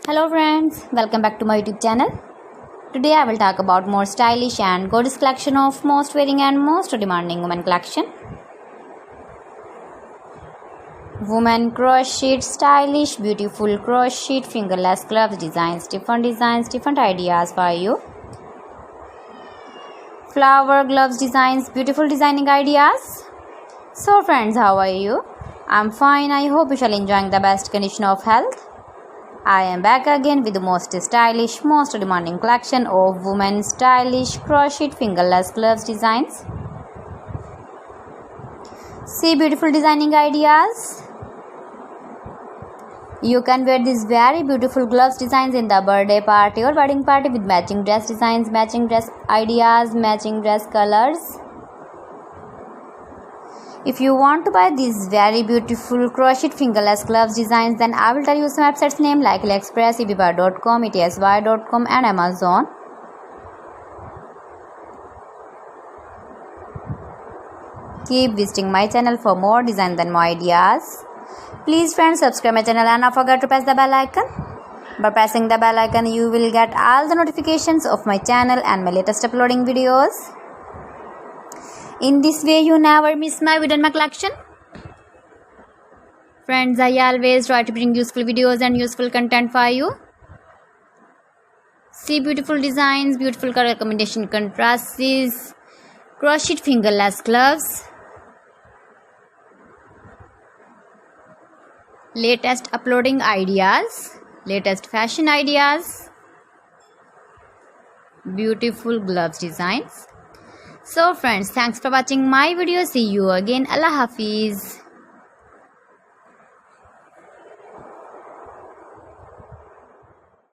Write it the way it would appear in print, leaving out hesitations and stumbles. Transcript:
Hello friends, welcome back to my YouTube channel. Today I will talk about more stylish and gorgeous collection of most wearing and most demanding women collection. Women crochet, stylish, beautiful crochet, fingerless gloves designs, different ideas for you. Flower gloves designs, beautiful designing ideas. So friends, how are you? I'm fine. I hope you shall enjoying the best condition of health. I am back again with the most stylish, most demanding collection of women's stylish crochet fingerless gloves designs. See beautiful designing ideas. You can wear these very beautiful gloves designs in the birthday party or wedding party with matching dress designs, matching dress ideas, matching dress colors. If you want to buy these very beautiful crochet fingerless gloves designs, then I will tell you some websites name like AliExpress, eBay.com, etsy.com and Amazon. Keep visiting my channel for more designs and more ideas. Please friends, subscribe my channel and not forget to press the bell icon. By pressing the bell icon, you will get all the notifications of my channel and my latest uploading videos. In this way, you never miss my video and my collection. Friends, I always try to bring useful videos and useful content for you. See beautiful designs, beautiful color combination contrasts, crochet fingerless gloves, latest uploading ideas, latest fashion ideas, beautiful gloves designs. So friends, thanks for watching my video. See you again. Allah Hafiz.